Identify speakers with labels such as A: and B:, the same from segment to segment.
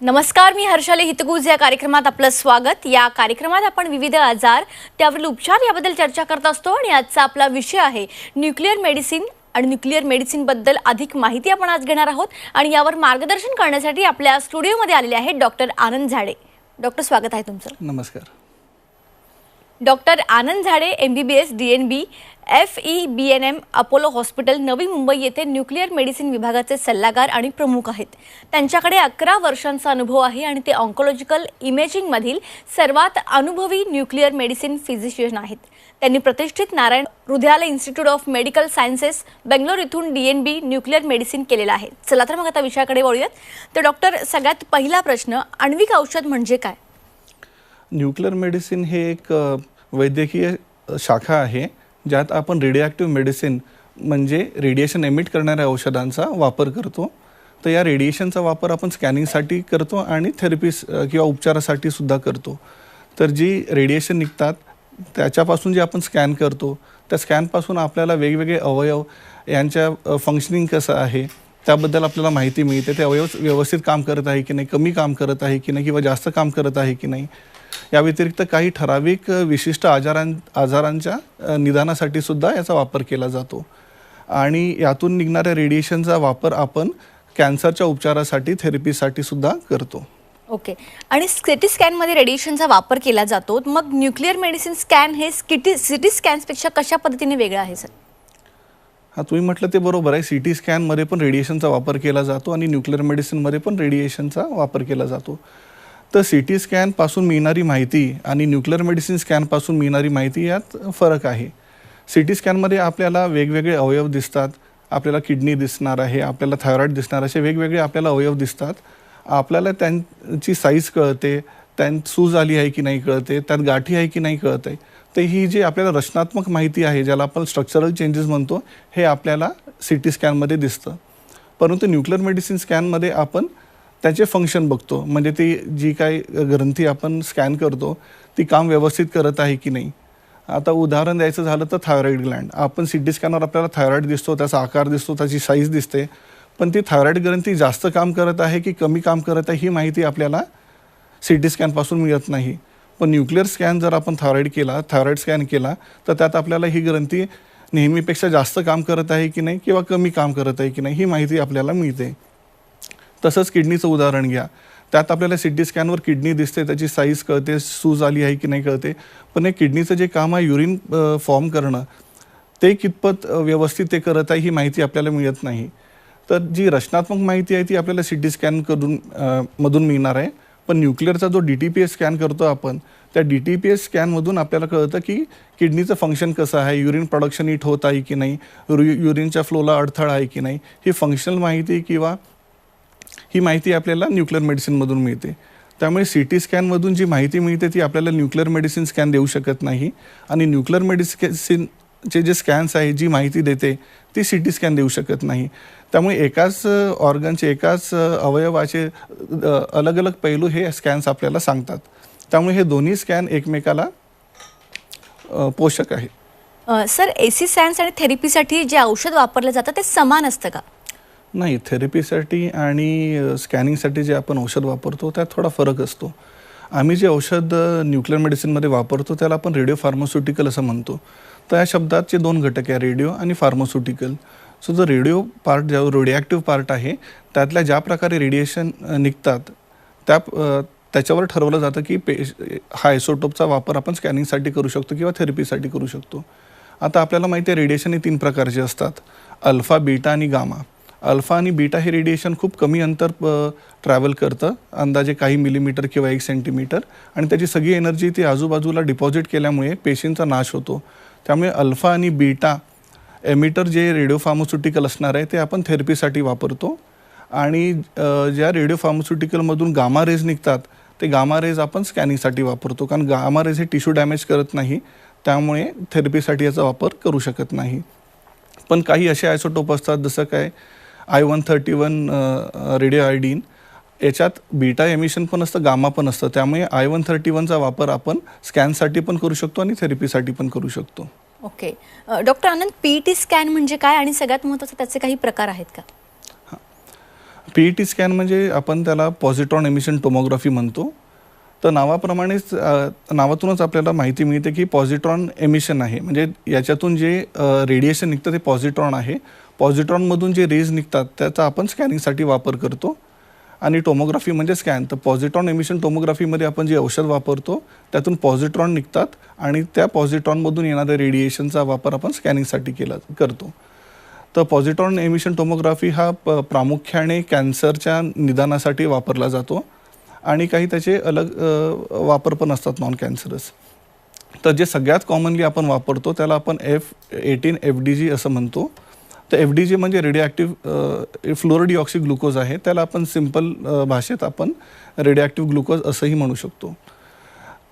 A: नमस्कार, मी हर्षाली हितगुज या कार्यक्रमात आपलं स्वागत। या कार्यक्रमात आपण विविध आजार त्यावरील उपचार याबद्दल चर्चा करत असतो आणि आजचा आपला विषय आहे न्यूक्लिअर मेडिसिन आणि न्यूक्लिअर मेडिसिन बद्दल अधिक माहिती आपण आज घेणार आहोत आणि यावर मार्गदर्शन करण्यासाठी आपल्या स्टुडिओमध्ये आलेले आहेत डॉक्टर आनंद झाडे। डॉक्टर, स्वागत आहे तुमचं।
B: नमस्कार।
A: डॉक्टर आनंद झाडे MBBS DNB FEBNM Apollo hospital Navi Mumbai येथे न्यूक्लिअर मेडिसिन विभागाचे सल्लागार आणि प्रमुख आहेत। त्यांच्याकडे 11 वर्षांचा अनुभव आहे आणि ते ऑन्कोलॉजिकल इमेजिंगमधील सर्वात अनुभवी न्यूक्लिअर मेडिसिन फिजिशियन आहेत। त्यांनी प्रतिष्ठित Narayan Hrudayalaya institute of medical sciences Bangalore इथून DNB न्यूक्लिअर मेडिसिन केलेला आहे। चला तर मग आता विषयाकडे वळूयात। तर डॉक्टर, सगळ्यात पहिला प्रश्न, आण्विक औषध म्हणजे काय?
B: न्यूक्लिअर मेडिसिन हे एक वैद्यकीय शाखा आहे ज्यात आपण रेडिओॲक्टिव्ह मेडिसिन म्हणजे रेडिएशन एमिट करणाऱ्या औषधांचा वापर करतो। तर या रेडिएशनचा वापर आपण स्कॅनिंगसाठी करतो आणि थेरपी किंवा उपचारासाठी सुद्धा करतो। तर जी रेडिएशन निघतात त्याच्यापासून जे आपण स्कॅन करतो त्या स्कॅनपासून आपल्याला वेगवेगळे अवयव यांच्या फंक्शनिंग कसं आहे त्याबद्दल आपल्याला माहिती मिळते। ते अवयव व्यवस्थित काम करत आहे की नाही, कमी काम करत आहे की नाही किंवा जास्त काम करत आहे की नाही। या व्यतिरिक्त काही ठराविक विशिष्ट आजारांच्या निदानासाठी सुद्धा याचा वापर केला जातो आणि यातून निघणाऱ्या रेडिएशनचा वापर आपण कॅन्सरच्या उपचारासाठी थेरपीसाठी सुद्धा करतो।
A: ओके। आणि सीटी स्कॅनमध्ये रेडिएशनचा वापर केला जातो, मग न्यूक्लिअर मेडिसिन स्कॅन हे सीटी स्कॅन्सपेक्षा कशा पद्धतीने वेगळं आहे सर?
B: हां, तुम्ही म्हटलं ते बरोबर आहे। सीटी स्कॅनमध्ये पण रेडिएशनचा वापर केला जातो आणि न्यूक्लिअर मेडिसिनमध्ये पण रेडिएशनचा वापर केला जातो। तर सीटी स्कॅनपासून मिळणारी माहिती आणि न्यूक्लिअर मेडिसिन स्कॅनपासून मिळणारी माहिती यात फरक आहे। सीटी स्कॅनमध्ये आपल्याला वेगवेगळे अवयव दिसतात, आपल्याला किडनी दिसणार आहे, आपल्याला थायरॉईड दिसणार, असे वेगवेगळे आपल्याला अवयव दिसतात। आपल्याला त्यांची साईज कळते, त्यात सूज आली आहे की नाही कळते, त्यात गाठी आहे की नाही कळते। तर ही जी आपल्याला रचनात्मक माहिती आहे ज्याला आपण स्ट्रक्चरल चेंजेस म्हणतो हे आपल्याला सीटी स्कॅनमध्ये दिसतं। परंतु न्यूक्लिअर मेडिसिन स्कॅनमध्ये आपण त्याचे फंक्शन बघतो, म्हणजे ती जी काही ग्रंथी आपण स्कॅन करतो ती काम व्यवस्थित करत आहे की नाही। आता उदाहरण द्यायचं झालं तर थायरॉईड ग्लँड, आपण सीटी स्कॅनवर आपल्याला थायरॉईड दिसतो, त्याचा आकार दिसतो, त्याची साईज दिसते, पण ती थायरॉईड ग्रंथी जास्त काम करत आहे की कमी काम करत आहे ही माहिती आपल्याला सीटी स्कॅनपासून मिळत नाही। पण न्यूक्लिअर स्कॅन जर आपण थायरॉईड स्कॅन केला तर त्यात आपल्याला ही ग्रंथी नेहमीपेक्षा जास्त काम करत आहे की नाही किंवा कमी काम करत आहे की नाही ही माहिती आपल्याला मिळते। तसंच किडनीचं उदाहरण घ्या, त्यात आपल्याला सीटी स्कॅनवर किडनी दिसते, त्याची साईज कळते, सूज आली आहे की नाही कळते, पण हे किडनीचं जे काम आहे युरिन फॉर्म करणं ते कितपत व्यवस्थित ते करत आहे ही माहिती आपल्याला मिळत नाही। तर जी रचनात्मक माहिती आहे ती आपल्याला सीटी स्कॅन मधून मिळणार आहे। पण न्यूक्लिअरचा जो DTPS स्कॅन करतो आपण, त्या DTPS स्कॅनमधून आपल्याला कळतं की किडनीचं फंक्शन कसं आहे, युरिन प्रोडक्शन नीट होत आहे की नाही, युरिनच्या फ्लोला अडथळा आहे की नाही, ही फंक्शनल माहिती किंवा ही माहिती आपल्याला न्यूक्लिअर मेडिसिनमधून मिळते। त्यामुळे सीटी स्कॅनमधून जी माहिती मिळते ती आपल्याला न्यूक्लिअर मेडिसिन स्कॅन देऊ शकत नाही आणि न्यूक्लिअर मेडिसिनचे जे स्कॅन्स आहे जी माहिती देते ती सीटी स्कॅन देऊ शकत नाही। त्यामुळे एकाच ऑर्गनचे एकाच अवयवाचे अलग अलग पैलू हे स्कॅन्स आपल्याला सांगतात। त्यामुळे हे दोन्ही स्कॅन एकमेकाला पोषक आहे।
A: सर, AC सायन्स आणि थेरपीसाठी जे औषध वापरलं जातं ते समान असतं का?
B: नाही, थेरपीसाठी आणि स्कॅनिंगसाठी जे आपण औषध वापरतो त्यात थोडा फरक असतो। आम्ही जे औषध न्यूक्लिअर मेडिसिनमध्ये वापरतो त्याला आपण रेडिओ फार्मास्युटिकल असं म्हणतो। तर या शब्दाचे दोन घटक आहे, रेडिओ आणि फार्मास्युटिकल। सो जो रेडिओ पार्ट, जो रेडिओॲक्टिव्ह पार्ट आहे त्यातल्या ज्या प्रकारे रेडिएशन निघतात त्याच्यावर ठरवलं जातं की हा आयसोटोपचा वापर आपण स्कॅनिंगसाठी करू शकतो किंवा थेरपीसाठी करू शकतो। आता आपल्याला माहिती आहे रेडिएशन हे 3 प्रकारचे असतात, अल्फा, बीटा आणि गामा। अल्फा आणि बीटा हे रेडिएशन खूप कमी अंतर ट्रॅव्हल करतं, अंदाजे काही मिलीमीटर किंवा 1 सेंटीमीटर, आणि त्याची सगळी एनर्जी ती आजूबाजूला डिपॉझिट केल्यामुळे पेशींचा नाश होतो। त्यामुळे अल्फा आणि बीटा एमिटर जे रेडिओ फार्मास्युटिकल असणार आहे ते आपण थेरपीसाठी वापरतो आणि ज्या रेडिओ फार्मास्युटिकलमधून गामा रेज निघतात ते गामा रेज आपण स्कॅनिंगसाठी वापरतो, कारण गामा रेज हे टिश्यू डॅमेज करत नाही, त्यामुळे थेरपीसाठी याचा वापर करू शकत नाही। पण काही असे आयसोटोप असतात जसं काय I-131 रेडिओ आयोडीन, याच्यात बीटा एमिशन पण असतं, गामा पण असतं, त्यामुळे I-131चा वापर आपण स्कॅनसाठी पण करू शकतो आणि थेरपीसाठी पण करू शकतो।
A: ओके। डॉक्टर आनंद, PET स्कॅन म्हणजे काय आणि सगळ्यात महत्त्वाचं त्याचे काही प्रकार आहेत का?
B: PET स्कॅन म्हणजे आपण त्याला पॉझिट्रॉन एमिशन टोमोग्राफी म्हणतो. तर नावाप्रमाणेच नावातूनच आपल्याला माहिती मिळते की पॉझिट्रॉन एमिशन आहे, म्हणजे याच्यातून जे रेडिएशन निघतं ते पॉझिट्रॉन आहे. पॉझिट्रॉनमधून जे रेज निघतात त्याचा आपण स्कॅनिंगसाठी वापर करतो. आणि टोमोग्राफी म्हणजे स्कॅन. तर पॉझिट्रॉन एमिशन टोमोग्राफीमध्ये आपण जे औषध वापरतो त्यातून पॉझिट्रॉन निघतात आणि त्या पॉझिट्रॉनमधून येणाऱ्या रेडिएशनचा वापर आपण स्कॅनिंगसाठी करतो. तर पॉझिट्रॉन एमिशन टोमोग्राफी हा प्रामुख्याने कॅन्सरच्या निदानासाठी वापरला जातो आणि काही त्याचे अलग वापर पण असतात नॉन कॅन्सरस. तर जे सगळ्यात कॉमनली आपण वापरतो त्याला आपण F18 FDG असं म्हणतो. तर FDG म्हणजे रेडिओ फ्लोरोडिऑक्सी ग्लुकोज आहे, त्याला आपण सिम्पल भाषेत आपण रेडिओ ग्लुकोज असंही म्हणू शकतो.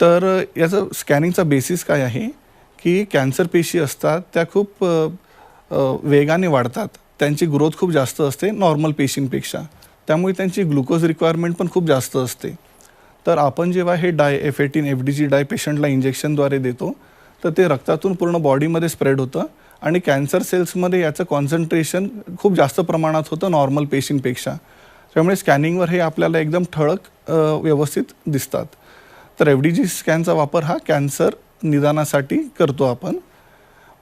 B: तर याचं स्कॅनिंगचा बेसिस काय आहे की कॅन्सर पेशी असतात त्या खूप वेगाने वाढतात, त्यांची ग्रोथ खूप जास्त असते नॉर्मल पेशींपेक्षा, त्यामुळे त्यांची ग्लुकोज रिक्वायरमेंट पण खूप जास्त असते. तर आपण जेव्हा हे F18 FDG डाय पेशंटला इंजेक्शनद्वारे देतो तर ते रक्तातून पूर्ण बॉडीमध्ये स्प्रेड होतं आणि कॅन्सर सेल्समध्ये याचं कॉन्सन्ट्रेशन खूप जास्त प्रमाणात होतं नॉर्मल पेशींपेक्षा. त्यामुळे स्कॅनिंगवर हे आपल्याला एकदम ठळक व्यवस्थित दिसतात. तर FDG स्कॅनचा वापर हा कॅन्सर निदानासाठी करतो आपण.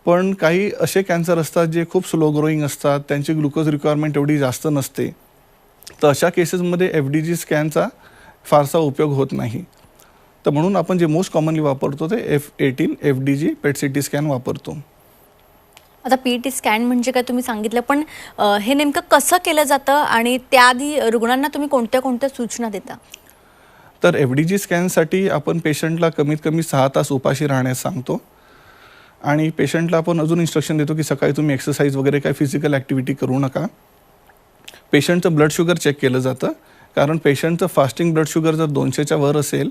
B: पण काही असे कॅन्सर असतात जे खूप स्लो ग्रोईंग असतात, त्यांची ग्लुकोज रिक्वायरमेंट एवढी जास्त नसते, तर अशा केसेसमध्ये FDG स्कॅनचा फारसा उपयोग होत नाही. तर म्हणून आपण जे मोस्ट कॉमनली वापरतो ते F18 FDG पेट CT स्कॅन वापरतो.
A: आता PET स्कॅन म्हणजे काय तुम्ही सांगितलं, पण हे नेमकं कसं केलं जातं आणि त्याआधी रुग्णांना तुम्ही कोणत्या कोणत्या सूचना देता?
B: तर FDG स्कॅनसाठी आपण पेशंटला कमीत कमी 6 तास उपाशी राहण्यास सांगतो आणि पेशंटला आपण अजून इन्स्ट्रक्शन देतो की सकाळी तुम्ही एक्सरसाइज वगैरे काय फिजिकल ॲक्टिव्हिटी करू नका. पेशंटचं ब्लड शुगर चेक केलं जातं, कारण पेशंटचं फास्टिंग ब्लड शुगर जर 200च्या वर असेल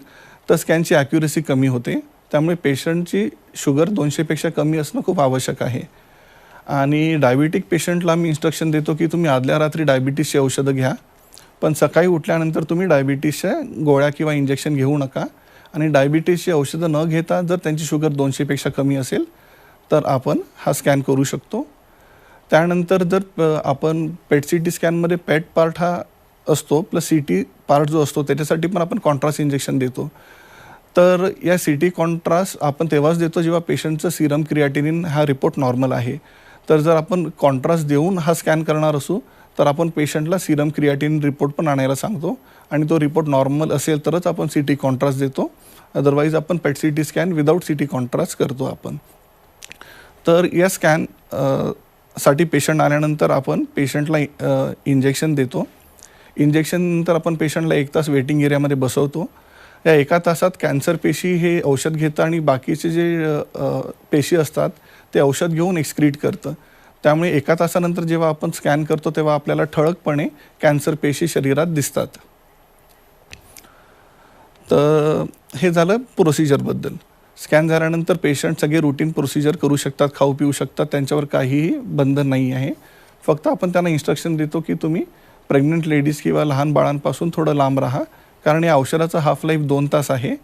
B: तर स्कॅनची ॲक्युरेसी कमी होते. त्यामुळे पेशंटची शुगर 200पेक्षा कमी असणं खूप आवश्यक आहे. आणि डायबिटिक पेशंटला मी इन्स्ट्रक्शन देतो की तुम्ही आदल्या रात्री डायबिटीसची औषधं घ्या, पण सकाळी उठल्यानंतर तुम्ही डायबिटीसच्या गोळ्या किंवा इंजेक्शन घेऊ नका. आणि डायबिटीसची औषधं न घेता जर त्यांची शुगर 200पेक्षा कमी असेल तर आपण हा स्कॅन करू शकतो. त्यानंतर जर आपण पेट CT स्कॅनमध्ये पेट पार्ट हा असतो प्लस CT पार्ट जो असतो त्याच्यासाठी पण आपण कॉन्ट्रास्ट इंजेक्शन देतो. तर या CT कॉन्ट्रास्ट आपण तेव्हाच देतो जेव्हा पेशंटचं सिरम क्रिएटिनिन हा रिपोर्ट नॉर्मल आहे. तर जर आपण कॉन्ट्रास्ट देऊन हा स्कॅन करणार असू तर आपण पेशंटला सिरम क्रिएटिनिन रिपोर्ट पण आणायला सांगतो आणि तो रिपोर्ट नॉर्मल असेल तरच आपण CT कॉन्ट्रास्ट देतो. अदरवाईज आपण पेट CT scan without CT contrast करतो आपण. तर या स्कॅन साठी पेशंट आल्यानंतर आपण पेशंटला इंजेक्शन देतो. इंजेक्शननंतर आपण पेशंटला 1 तास वेटिंग एरियामध्ये बसवतो. या 1 तासात कॅन्सर पेशी हे औषध घेतं आणि बाकीचे जे पेशी असतात ते औषध घेऊन एक्सक्रीट करतं. त्यामुळे 1 तासानंतर जेव्हा आपण स्कॅन करतो तेव्हा आपल्याला ठळकपणे कॅन्सर पेशी शरीरात दिसतात. तर हे झालं प्रोसिजरबद्दल. स्कॅन झाल्यानंतर पेशंट सगळे रुटीन प्रोसिजर करू शकतात, खाऊ पिऊ शकतात, त्यांच्यावर काहीही बंधन नाही आहे. फक्त आपण त्यांना इन्स्ट्रक्शन देतो की तुम्ही प्रेग्नंट लेडीज किंवा लहान बाळांपासून थोडं लांब राहा, कारण या औषधाचा हाफ लाईफ 2 तास आहे.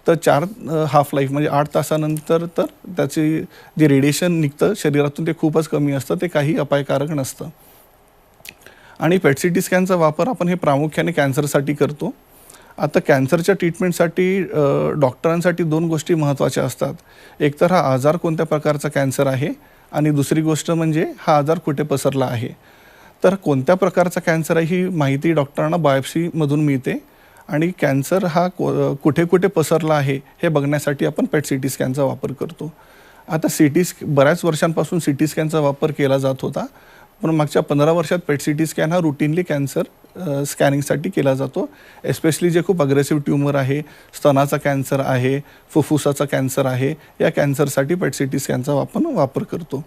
B: तर 4 हाफ लाईफ म्हणजे 8 तासानंतर तर त्याची जे रेडिएशन निघतं शरीरातून ते खूपच कमी असतं, ते काही अपायकारक नसतं. आणि पेट CT स्कॅनचा वापर आपण हे प्रामुख्याने कॅन्सरसाठी करतो. आता कॅन्सरच्या ट्रीटमेंटसाठी डॉक्टरांसाठी 2 गोष्टी महत्त्वाच्या असतात. एक तर हा आजार कोणत्या प्रकारचा कॅन्सर आहे आणि दुसरी गोष्ट म्हणजे हा आजार कुठे पसरला आहे. तर कोणत्या प्रकारचा कॅन्सर आहे ही माहिती डॉक्टरांना बायोप्सीमधून मिळते आणि कॅन्सर हा कुठे कुठे पसरला आहे हे बघण्यासाठी आपण पेट CT स्कॅनचा वापर करतो. आता बऱ्याच वर्षांपासून CT स्कॅनचा वापर केला जात होता, पण मागच्या 15 वर्षात पेट CT स्कॅन हा रुटीनली कॅन्सर स्कॅनिंगसाठी केला जातो. एस्पेशली जे खूप अग्रेसिव्ह ट्यूमर आहे, स्तनाचा कॅन्सर आहे, फुफ्फुसाचा कॅन्सर आहे, या कॅन्सरसाठी पेट CT स्कॅनचा आपण वापर करतो.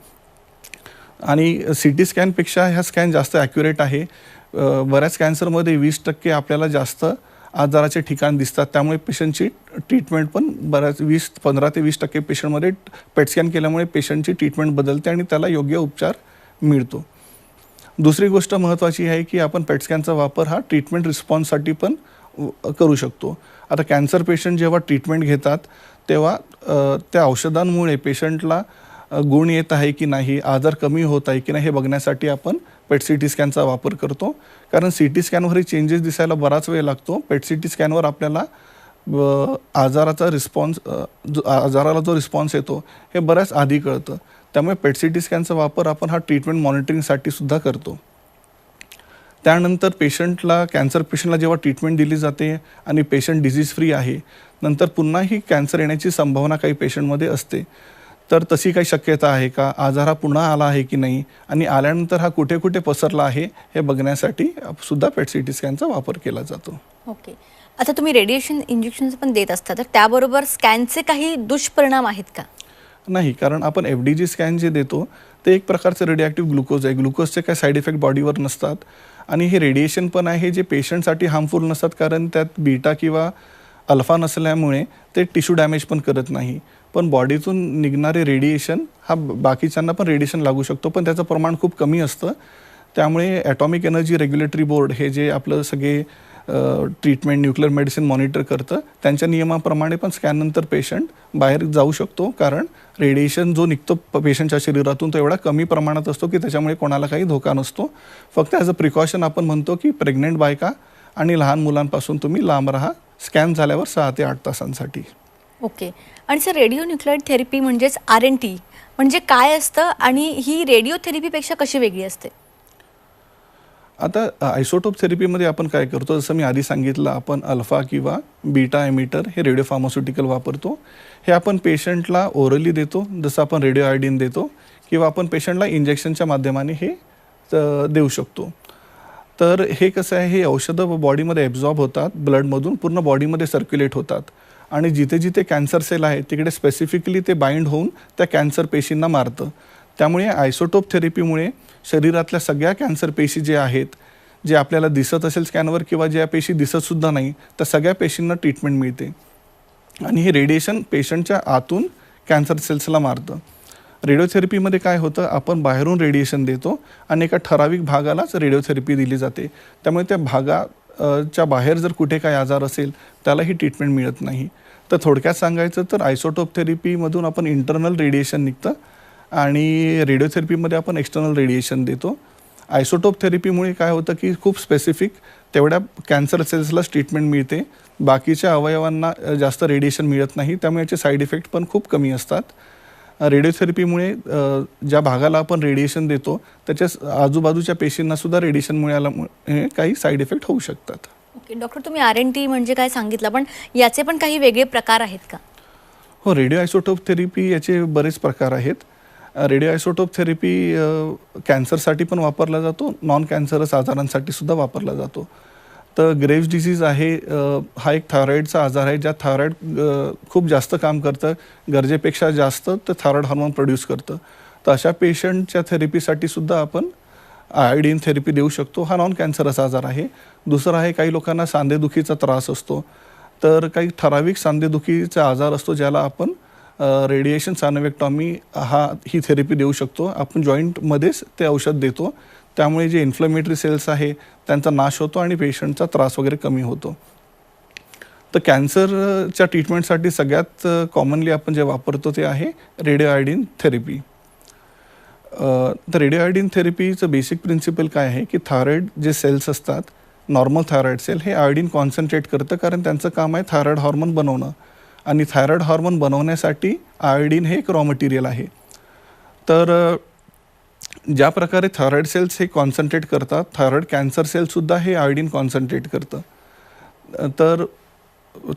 B: आणि CT स्कॅनपेक्षा ह्या स्कॅन जास्त ॲक्युरेट आहे. बऱ्याच कॅन्सरमध्ये 20% आपल्याला जास्त आजाराचे ठिकाण दिसतात, त्यामुळे पेशंटची ट्रीटमेंट पण 15 ते 20% पेशंटमध्ये पेट स्कॅन केल्यामुळे पेशंटची ट्रीटमेंट बदलते आणि त्याला योग्य उपचार मिळतो. दुसरी गोष्ट महत्त्वाची आहे की आपण पेट स्कॅनचा वापर हा ट्रीटमेंट रिस्पॉन्ससाठी पण करू शकतो. आता कॅन्सर पेशंट जेव्हा ट्रीटमेंट घेतात तेव्हा त्या औषधांमुळे पेशंटला गुण येत आहे की नाही, आजार कमी होत आहे की नाही हे बघण्यासाठी आपण पेट सी टी स्कॅनचा वापर करतो. कारण सी टी स्कॅनवरही चेंजेस दिसायला बराच वेळ लागतो. पेट सी टी स्कॅनवर आपल्याला आजाराला जो रिस्पॉन्स येतो हे बऱ्याच आधी कळतं. त्यामुळे पेट सी टी स्कॅनचा वापर आपण हा ट्रीटमेंट मॉनिटरिंगसाठी सुद्धा करतो. त्यानंतर कॅन्सर पेशंटला जेव्हा ट्रीटमेंट दिली जाते आणि पेशंट डिझीज फ्री आहे, नंतर पुन्हा ही कॅन्सर येण्याची संभावना काही पेशंटमध्ये असते. तर तशी काही शक्यता आहे का, आजार हा पुन्हा आला आहे की नाही आणि आल्यानंतर हा कुठे कुठे पसरला आहे हे बघण्यासाठी सुद्धा पेट सी टी स्कॅनचा वापर केला जातो.
A: ओके. आता तुम्ही रेडिएशन इंजेक्शन्स पण देत असता, तर त्याबरोबर स्कॅनचे काही दुष्परिणाम आहेत का?
B: नाही, कारण आपण FDG स्कॅन जे देतो ते एक प्रकारचं रेडिओॲक्टिव्ह ग्लुकोज आहे. ग्लुकोजचे काही साईड इफेक्ट बॉडीवर नसतात आणि हे रेडिएशन पण आहे जे पेशंटसाठी हार्मफुल नसतात, कारण त्यात बीटा किंवा अल्फा नसल्यामुळे ते टिश्यू डॅमेज पण करत नाही. पण बॉडीतून निघणारे रेडिएशन हा बाकीच्यांना पण रेडिएशन लागू शकतो, पण त्याचं प्रमाण खूप कमी असतं. त्यामुळे ॲटॉमिक एनर्जी रेग्युलेटरी बोर्ड हे जे आपलं सगळे ट्रीटमेंट न्यूक्लिअर मेडिसिन मॉनिटर करतं, त्यांच्या नियमाप्रमाणे पण स्कॅननंतर पेशंट बाहेर जाऊ शकतो. कारण रेडिएशन जो निघतो पेशंटच्या शरीरातून तो एवढा कमी प्रमाणात असतो की त्याच्यामुळे कोणाला काही धोका नसतो. फक्त ॲज अ प्रिकॉशन आपण म्हणतो की प्रेग्नंट बायका आणि लहान मुलांपासून तुम्ही लांब राहा स्कॅन झाल्यावर 6 ते 8 तासांसाठी.
A: ओके. आणि सर, रेडिओ न्यूक्लिडाइड थेरपी म्हणजेच RNT म्हणजे काय असतं आणि ही रेडिओथेरपीपेक्षा कशी वेगळी असते?
B: आता आयसोटोप थेरपीमध्ये आपण काय करतो, जसं मी आधी सांगितलं, आपण अल्फा किंवा बीटा एमिटर हे रेडिओ फार्मास्युटिकल वापरतो. हे आपण पेशंटला ओरली देतो, जसं आपण रेडिओ आयोडीन देतो, किंवा आपण पेशंटला इंजेक्शनच्या माध्यमाने हे देऊ शकतो. तर हे कसं आहे, हे औषधं बॉडीमध्ये ॲब्झॉर्ब होतात, ब्लडमधून पूर्ण बॉडीमध्ये सर्क्युलेट होतात आणि जिथे जिथे कॅन्सर सेल आहे तिकडे स्पेसिफिकली ते बाइंड होऊन त्या कॅन्सर पेशींना मारतं. त्यामुळे आयसोटोप थेरपीमुळे शरीरातल्या सगळ्या कॅन्सर पेशी जे आहेत, जे आपल्याला दिसत असेल स्कॅनवर किंवा ज्या पेशी दिसतसुद्धा नाही, त्या सगळ्या पेशींना ट्रीटमेंट मिळते आणि हे रेडिएशन पेशंटच्या आतून कॅन्सर सेल्सला मारतं. रेडिओथेरपीमध्ये काय होतं, आपण बाहेरून रेडिएशन देतो आणि एका ठराविक भागालाच रेडिओथेरपी दिली जाते. त्यामुळे त्या भागाच्या बाहेर जर कुठे काही आजार असेल त्याला ही ट्रीटमेंट मिळत नाही. तर थोडक्यात सांगायचं तर आयसोटोप थेरपीमधून आपण इंटरनल रेडिएशन निघतं आणि रेडिओथेरपीमध्ये आपण एक्सटर्नल रेडिएशन देतो. आयसोटोप थेरपीमुळे काय होतं की खूप स्पेसिफिक तेवढ्या कॅन्सर सेल्सलाच ट्रीटमेंट मिळते, बाकीच्या अवयवांना जास्त रेडिएशन मिळत नाही. त्यामुळे याचे साईड इफेक्ट पण खूप कमी असतात. रेडिओथेरपीमुळे ज्या भागाला आपण रेडिएशन देतो त्याच्या आजूबाजूच्या पेशींनासुद्धा रेडिएशन मिळाल्यामुळे काही साईड इफेक्ट होऊ शकतात.
A: ओके. डॉक्टर, तुम्ही RNT म्हणजे काय सांगितलं, पण याचे पण काही वेगळे प्रकार आहेत का?
B: हो, रेडिओ आयसोटोप थेरपी याचे बरेच प्रकार आहेत. रेडिओ आयसोटोप थेरपी कॅन्सरसाठी पण वापरला जातो, नॉन कॅन्सरस आजारांसाठी सुद्धा वापरला जातो. तर ग्रेव्स डिसीज आहे, हा एक थायरॉईडचा आजार आहे, ज्यात थायरॉईड खूप जास्त काम करतं, गरजेपेक्षा जास्त ते थायरॉईड हार्मोन प्रोड्यूस करतं. तर अशा पेशंटच्या थेरपीसाठी सुद्धा आपण आयोडीन थेरपी देऊ शकतो. हा नॉन कॅन्सरस आजार आहे. दुसरा आहे, काही लोकांना सांधेदुखीचा त्रास असतो, तर काही ठराविक सांधेदुखीचा आजार असतो ज्याला आपण रेडिएशन सॅनोवेक्टॉमी ही थेरपी देऊ शकतो. आपण जॉईंटमध्येच ते औषध देतो, त्यामुळे जे इन्फ्लमेटरी सेल्स आहे त्यांचा नाश होतो आणि पेशंटचा त्रास वगैरे कमी होतो. तर कॅन्सरच्या ट्रीटमेंटसाठी सगळ्यात कॉमनली आपण जे वापरतो ते आहे रेडिओ आयोडीन थेरपी. तर रेडिओ आयोडीन थेरपीचं बेसिक प्रिन्सिपल काय आहे की थायरॉईड जे सेल्स असतात, नॉर्मल थायरॉईड सेल, हे आयोडीन कॉन्सन्ट्रेट करतं, कारण त्यांचं काम आहे थायरॉईड हॉर्मोन बनवणं आणि थायरॉईड हॉर्मोन बनवण्यासाठी आयोडीन हे एक रॉ मटेरियल आहे. तर ज्या प्रकारे थायरॉईड सेल्स हे कॉन्सन्ट्रेट करतात, थायरॉईड कॅन्सर सेलसुद्धा हे आयोडीन कॉन्सन्ट्रेट करतं. तर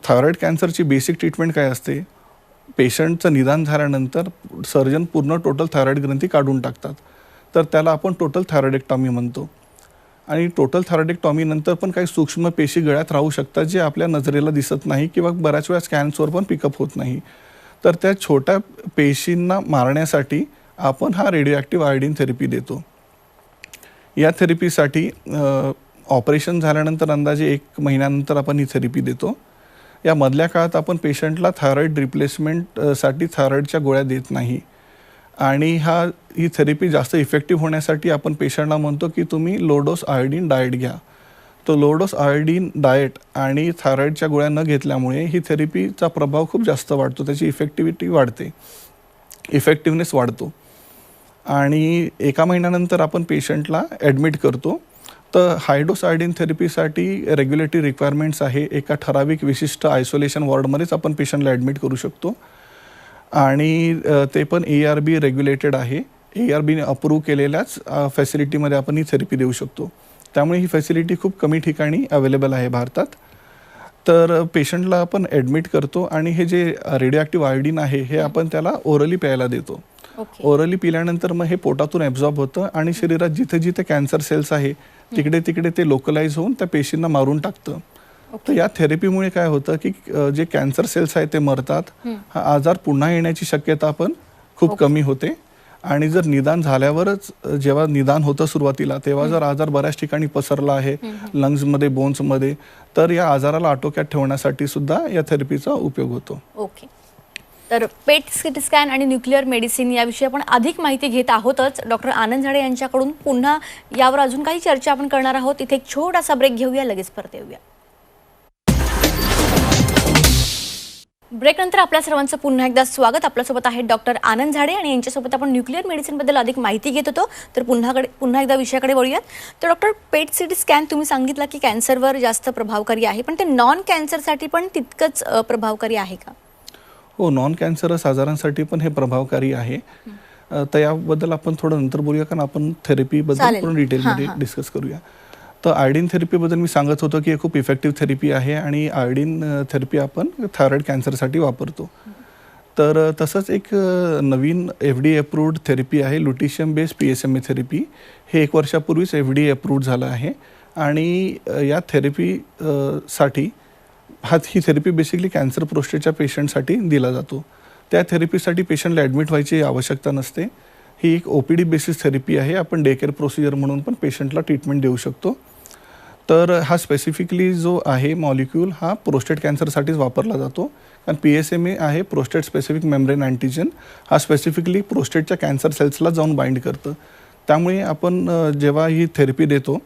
B: थायरॉईड कॅन्सरची बेसिक ट्रीटमेंट काय असते, पेशंटचं निदान झाल्यानंतर सर्जन पूर्ण टोटल थायरॉईड ग्रंथी काढून टाकतात, तर त्याला आपण टोटल थायरॉइडेक्टॉमी म्हणतो. आणि टोटल थायरॉइडेक्टॉमीनंतर पण काही सूक्ष्म पेशी गळ्यात राहू शकतात जे आपल्या नजरेला दिसत नाही किंवा बऱ्याच वेळा स्कॅन्सवर पण पिकअप होत नाही. तर त्या छोट्या पेशींना मारण्यासाठी आपण हा रेडिओॲक्टिव्ह आयोडीन थेरपी देतो. या थेरपीसाठी ऑपरेशन झाल्यानंतर अंदाजे 1 महिन्यानंतर आपण ही थेरपी देतो. या मधल्या काळात आपण पेशंटला थायरॉईड रिप्लेसमेंटसाठी थायरॉईडच्या गोळ्या देत नाही आणि ही थेरपी जास्त इफेक्टिव्ह होण्यासाठी आपण पेशंटला म्हणतो की तुम्ही लो डोस आयोडीन डाएट घ्या. तो लो डोस आयोडीन डाएट आणि थायरॉईडच्या गोळ्या न घेतल्यामुळे ही थेरपीचा प्रभाव खूप जास्त वाढतो, त्याची इफेक्टिव्हिटी वाढते. इफेक्टिव्हनेस वाढतो आणि एका महिन्यानंतर आपण पेशंटला ॲडमिट करतो. तर हायडोस आयोडीन थेरपीसाठी रेग्युलेटरी रिक्वायरमेंट्स आहे. एका ठराविक विशिष्ट आयसोलेशन वॉर्डमध्येच आपण पेशंटला ॲडमिट करू शकतो आणि ते पण ARB रेग्युलेटेड आहे. ARBने अप्रूव्ह केलेल्याच फॅसिलिटीमध्ये आपण ही थेरपी देऊ शकतो. त्यामुळे ही फॅसिलिटी खूप कमी ठिकाणी अवेलेबल आहे भारतात. तर पेशंटला आपण ॲडमिट करतो आणि हे जे रेडिओॲक्टिव्ह आयोडीन आहे हे आपण त्याला ओरली प्यायला देतो. ओरली पिल्यानंतर मग हे पोटातून ॲब्झॉर्ब होतं आणि शरीरात जिथे जिथे कॅन्सर सेल्स आहे तिकडे तिकडे ते लोकलाइज होऊन त्या पेशींना मारून टाकतं. तर या थेरपीमुळे काय होतं की जे कॅन्सर सेल्स आहेत ते मरतात. हा आजार पुन्हा येण्याची शक्यता पण खूप कमी होते आणि जर निदान झाल्यावरच जेव्हा निदान होतं सुरुवातीला तेव्हा जर आजार बऱ्याच ठिकाणी पसरला आहे लंग्समध्ये बोन्समध्ये तर या आजाराला आटोक्यात ठेवण्यासाठी सुद्धा या थेरपीचा उपयोग होतो.
A: ओके. तर पेट सिटी स्कॅन आणि न्यूक्लिअर मेडिसिन याविषयी आपण अधिक माहिती घेत आहोतच. डॉक्टर आनंद झाडे यांच्याकडून पुन्हा यावर अजून काही चर्चा आपण करणार आहोत. इथे एक छोटासा ब्रेक घेऊया, लगेच परत येऊया. ब्रेकनंतर आपल्या सर्वांचं पुन्हा एकदा स्वागत. आपल्यासोबत आहेत डॉक्टर आनंद झाडे आणि यांच्यासोबत आपण न्यूक्लिअर मेडिसिनबद्दल अधिक माहिती घेत होतो. तर पुन्हा एकदा विषयाकडे वळूयात. तर डॉक्टर, पेट सिटी स्कॅन तुम्ही सांगितलं की कॅन्सरवर जास्त प्रभावकारी आहे, पण ते नॉन कॅन्सरसाठी पण तितकंच प्रभावकारी आहे का?
B: हो, नॉन कॅन्सरस आजारांसाठी पण हे प्रभावकारी आहे. तर याबद्दल आपण थोडं नंतर बोलूया कारण आपण थेरपीबद्दल पूर्ण डिटेलमध्ये डिस्कस करूया. तर आयोडीन थेरपीबद्दल मी सांगत होतो की हे खूप इफेक्टिव्ह थेरपी आहे आणि आयोडीन थेरपी आपण थायरॉइड कॅन्सरसाठी वापरतो. तर तसंच एक नवीन FDA अप्रूव्ड थेरपी आहे लुटिशियम बेस्ड PSMA थेरपी. हे 1 वर्षापूर्वीच FDA अप्रूव्ड झालं आहे आणि या थेरपीसाठी ही थेरपी बेसिकली कॅन्सर प्रोस्टेटच्या पेशंटसाठी दिला जातो. त्या थेरपीसाठी पेशंटला ॲडमिट व्हायची आवश्यकता नसते. ही एक OPD बेसिस थेरपी आहे. आपण डे केअर प्रोसिजर म्हणून पण पेशंटला ट्रीटमेंट देऊ शकतो. तर हा स्पेसिफिकली जो आहे मॉलिक्यूल हा प्रोस्टेट कॅन्सरसाठीच वापरला जातो कारण PSMA आहे प्रोस्टेट स्पेसिफिक मेम्ब्रेन अँटीजन. हा स्पेसिफिकली प्रोस्टेटच्या कॅन्सर सेल्सला जाऊन बाइंड करतं. त्यामुळे आपण जेव्हा ही थेरपी देतो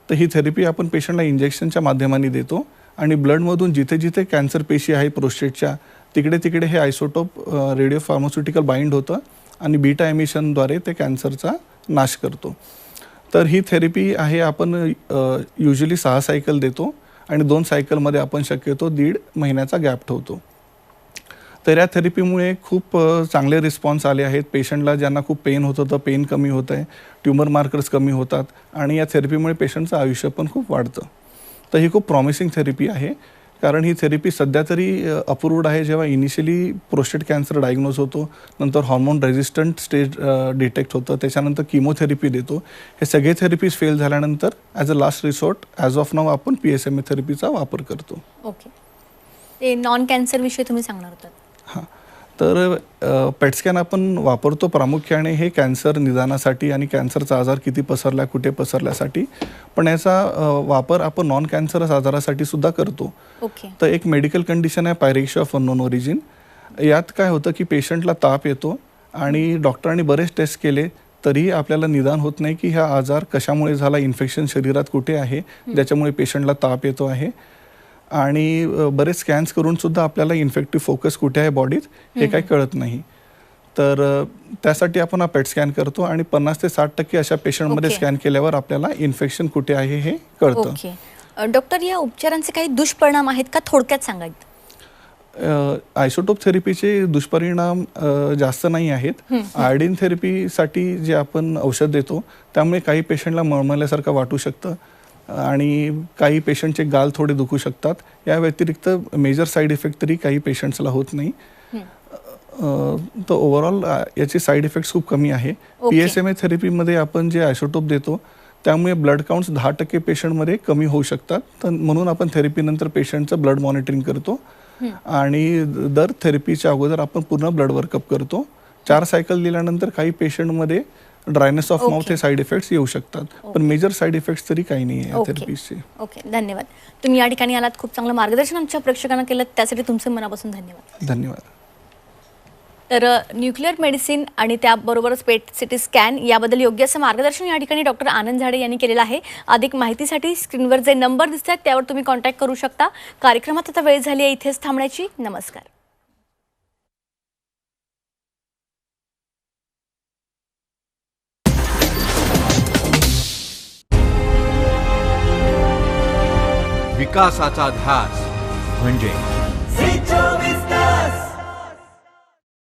B: तर ही थेरपी आपण पेशंटला इंजेक्शनच्या माध्यमाने देतो आणि ब्लडमधून जिथे जिथे कॅन्सर पेशी आहे प्रोस्टेटच्या तिकडे तिकडे हे आयसोटोप रेडिओ फार्मास्युटिकल बाइंड होतं आणि बीटा एमिशनद्वारे ते कॅन्सरचा नाश करतो. तर ही थेरपी आहे आपण युजली 6 सायकल देतो आणि 2 सायकलमध्ये आपण शक्यतो 1.5 महिन्याचा गॅप ठेवतो. तर या थेरपीमुळे खूप चांगले रिस्पॉन्स आले आहेत. पेशंटला ज्यांना खूप पेन होत होतं पेन कमी होत आहे, ट्युमर मार्कर्स कमी होतात आणि या थेरपीमुळे पेशंटचं आयुष्य पण खूप वाढतं. तर ही खूप प्रॉमिसिंग थेरपी आहे कारण ही थेरपी सध्या तरी अप्रूव्ड आहे. जेव्हा इनिशियली प्रोस्टेट कॅन्सर डायग्नोज होतो, नंतर हॉर्मोन रेझिस्टंट स्टेज डिटेक्ट होतं, त्याच्यानंतर किमोथेरपी देतो. हे सगळे थेरपीज फेल झाल्यानंतर as a last resort as of now आपण PSMA थेरपीचा वापर करतो.
A: ओके. ते नॉन कॅन्सर विषयी तुम्ही सांगणार होतात.
B: हां, तर पेट स्कॅन आपण वापरतो प्रामुख्याने हे कॅन्सर निदानासाठी आणि कॅन्सरचा आजार किती पसरला कुठे पसरल्यासाठी, पण याचा वापर आपण नॉन कॅन्सरस आजारासाठी सुद्धा करतो.
A: ओके.
B: तर एक मेडिकल कंडिशन आहे पायरेक्शिया ऑफ अननोन ओरिजिन. यात काय होतं की पेशंटला ताप येतो आणि डॉक्टरांनी बरेच टेस्ट केले तरीही आपल्याला निदान होत नाही की हा आजार कशामुळे झाला, इन्फेक्शन शरीरात कुठे आहे ज्याच्यामुळे पेशंटला ताप येतो आहे आणि बरेच स्कॅन्स करून सुद्धा आपल्याला इन्फेक्टिव्ह फोकस कुठे आहे बॉडीत हे काही कळत नाही. तर त्यासाठी आपण हा पेट स्कॅन करतो आणि 50 ते 60% अशा पेशंटमध्ये स्कॅन केल्यावर आपल्याला इन्फेक्शन कुठे आहे हे कळतं.
A: ओके. डॉक्टर, या उपचारांचे काही दुष्परिणाम आहेत का, थोडक्यात सांगायचं?
B: आयसोटोप थेरपीचे दुष्परिणाम जास्त नाही आहेत. आयोडीन थेरपीसाठी जे आपण औषध देतो त्यामुळे काही पेशंटला मळमळल्यासारखं वाटू शकतं आणि काही पेशंटचे गाल थोडे दुखू शकतात. या व्यतिरिक्त मेजर साईड इफेक्ट तरी काही पेशंट्सला होत नाही. तर ओव्हरऑल याचे साईड इफेक्ट्स खूप कमी आहे. PSMA थेरपीमध्ये आपण जे आयसोटोप देतो त्यामुळे ब्लड काउंट्स 10% पेशंटमध्ये कमी होऊ शकतात. तर म्हणून आपण थेरपीनंतर पेशंटचं ब्लड मॉनिटरिंग करतो आणि दर थेरपीच्या अगोदर आपण पूर्ण ब्लड वर्कअप करतो. 4 सायकल दिल्यानंतर काही पेशंटमध्ये ड्रायनेस ऑफ माउथ हे साईड इफेक्ट्स येऊ शकतात, पण मेजर साईड इफेक्ट्स तरी काही नाही आहे थेरपीचे.
A: ओके, धन्यवाद. तुम्ही या ठिकाणी आलात, खूप चांगलं मार्गदर्शन आमच्या प्रेक्षकांना केलं, त्यासाठी तुमचे मनापासून धन्यवाद.
B: धन्यवाद.
A: तर न्यूक्लिअर मेडिसिन आणि त्याबरोबरच पेट सिटी स्कॅन याबद्दल योग्य असं मार्गदर्शन या ठिकाणी डॉक्टर आनंद झाडे यांनी केलेलं आहे. अधिक माहितीसाठी स्क्रीनवर जे नंबर दिसत आहेत त्यावर तुम्ही कॉन्टॅक्ट करू शकता. कार्यक्रमात आता वेळ झाली आहे इथेच थांबण्याची. नमस्कार.
C: विकासाचा ध्यास म्हणजे